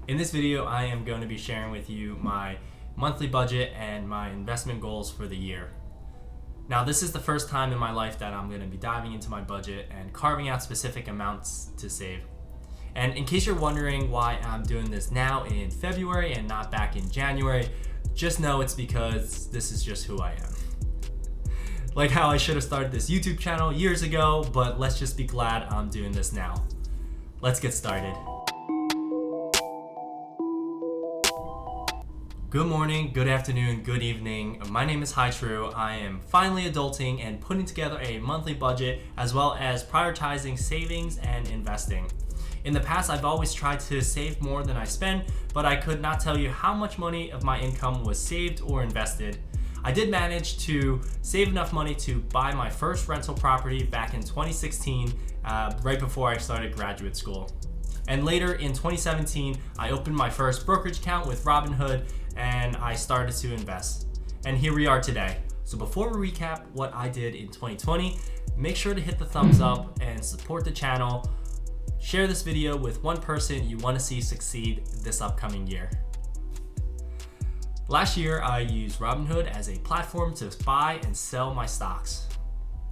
In this video, I am going to be sharing with you my monthly budget and my investment goals for the year. Now, this is the first time in my life that I'm going to be diving into my budget and carving out specific amounts to save. And in case you're wondering why I'm doing this now in February and not back in January, just know it's because this is just who I am. Like how I should have started this YouTube channel years ago, but let's just be glad I'm doing this now. Let's get started. Good morning, good afternoon, good evening. My name is True. I am finally adulting and putting together a monthly budget as well as prioritizing savings and investing. In the past, I've always tried to save more than I spend, but I could not tell you how much money of my income was saved or invested. I did manage to save enough money to buy my first rental property back in 2016, right before I started graduate school. And later in 2017, I opened my first brokerage account with Robinhood and I started to invest. And here we are today. So before we recap what I did in 2020, make sure to hit the thumbs up and support the channel. Share this video with one person you want to see succeed this upcoming year. Last year, I used Robinhood as a platform to buy and sell my stocks.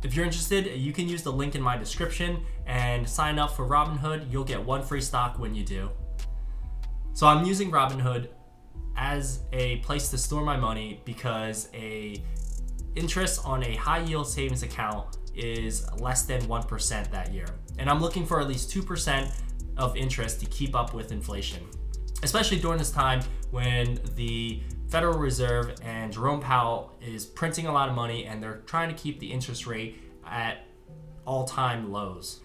If you're interested, you can use the link in my description and sign up for Robinhood. You'll get one free stock when you do. So I'm using Robinhood as a place to store my money because a interest on a high yield savings account is less than 1% that year. And I'm looking for at least 2% of interest to keep up with inflation, especially during this time when the Federal Reserve and Jerome Powell is printing a lot of money and they're trying to keep the interest rate at all-time lows.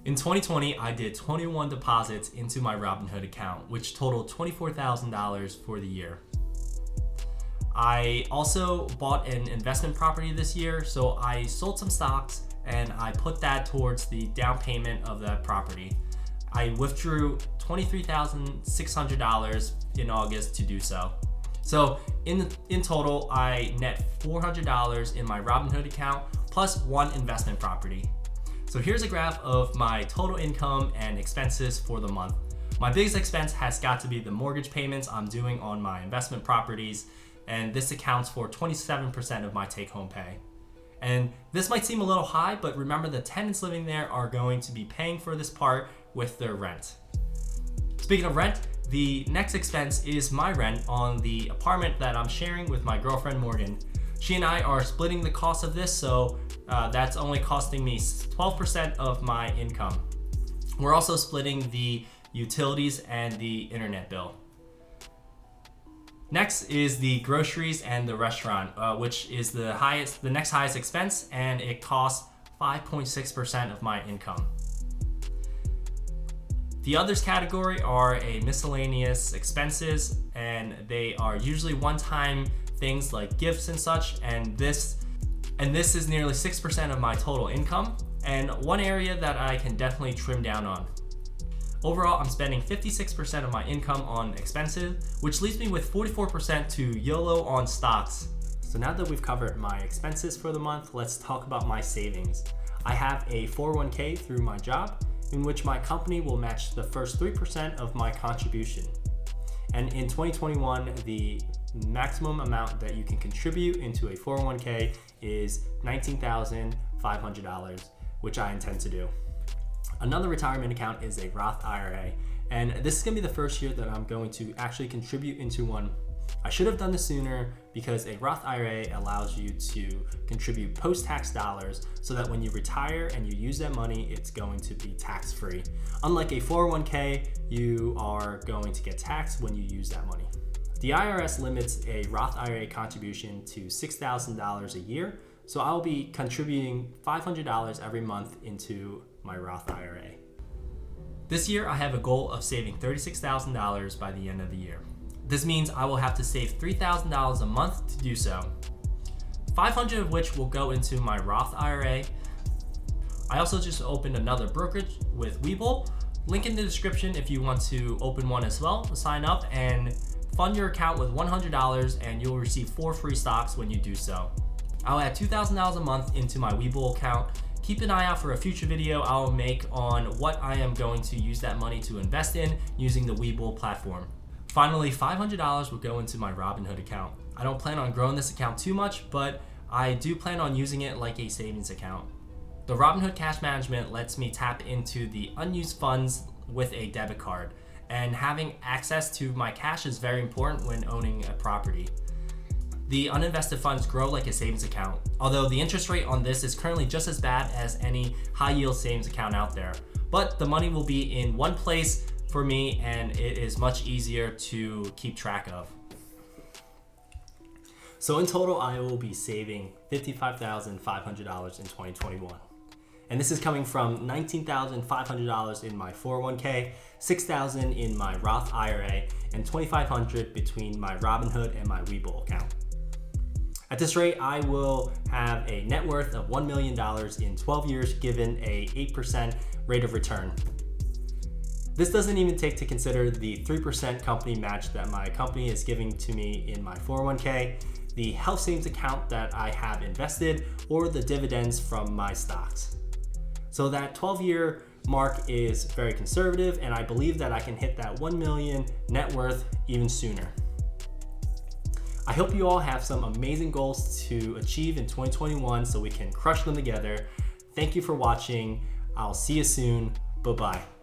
In 2020, I did 21 deposits into my Robinhood account, which totaled $24,000 for the year. I also bought an investment property this year, so I sold some stocks and I put that towards the down payment of that property. I withdrew $23,600 in August to do so. So in total, I net $400 in my Robinhood account plus one investment property. So here's a graph of my total income and expenses for the month. My biggest expense has got to be the mortgage payments I'm doing on my investment properties, and this accounts for 27% of my take-home pay. And this might seem a little high, but remember the tenants living there are going to be paying for this part with their rent. Speaking of rent, the next expense is my rent on the apartment that I'm sharing with my girlfriend Morgan. She and I are splitting the cost of this, so that's only costing me 12% of my income. We're also splitting the utilities and the internet bill. Next is the groceries and the restaurant, which is the next highest expense, and it costs 5.6% of my income. The others category are a miscellaneous expenses, and they are usually one-time things like gifts and such, and this is nearly 6% of my total income, and one area that I can definitely trim down on. Overall, I'm spending 56% of my income on expenses, which leaves me with 44% to YOLO on stocks. So now that we've covered my expenses for the month, let's talk about my savings. I have a 401k through my job, in which my company will match the first 3% of my contribution. And in 2021, the maximum amount that you can contribute into a 401k is $19,500, which I intend to do. Another retirement account is a Roth IRA, and this is gonna be the first year that I'm going to actually contribute into one. I should have done this sooner because a Roth IRA allows you to contribute post-tax dollars so that when you retire and you use that money, it's going to be tax-free. Unlike a 401k, you are going to get taxed when you use that money. The IRS limits a Roth IRA contribution to $6,000 a year, so I'll be contributing $500 every month into my Roth IRA. This year, I have a goal of saving $36,000 by the end of the year. This means I will have to save $3,000 a month to do so, $500 of which will go into my Roth IRA. I also just opened another brokerage with Webull. Link in the description if you want to open one as well. Sign up and fund your account with $100 and you'll receive 4 free stocks when you do so. I'll add $2,000 a month into my Webull account, keep an eye out for a future video I'll make on what I am going to use that money to invest in using the Webull platform. Finally, $500 will go into my Robinhood account. I don't plan on growing this account too much, but I do plan on using it like a savings account. The Robinhood Cash Management lets me tap into the unused funds with a debit card, and having access to my cash is very important when owning a property. The uninvested funds grow like a savings account, although the interest rate on this is currently just as bad as any high yield savings account out there. But the money will be in one place for me, and it is much easier to keep track of. So in total, I will be saving $55,500 in 2021. And this is coming from $19,500 in my 401k, $6,000 in my Roth IRA, and $2,500 between my Robinhood and my Webull account. At this rate, I will have a net worth of $1 million in 12 years, given a 8% rate of return. This doesn't even take to consider the 3% company match that my company is giving to me in my 401k, the health savings account that I have invested, or the dividends from my stocks. So that 12-year mark is very conservative, and I believe that I can hit that 1 million net worth even sooner. I hope you all have some amazing goals to achieve in 2021 so we can crush them together. Thank you for watching. I'll see you soon. Bye-bye.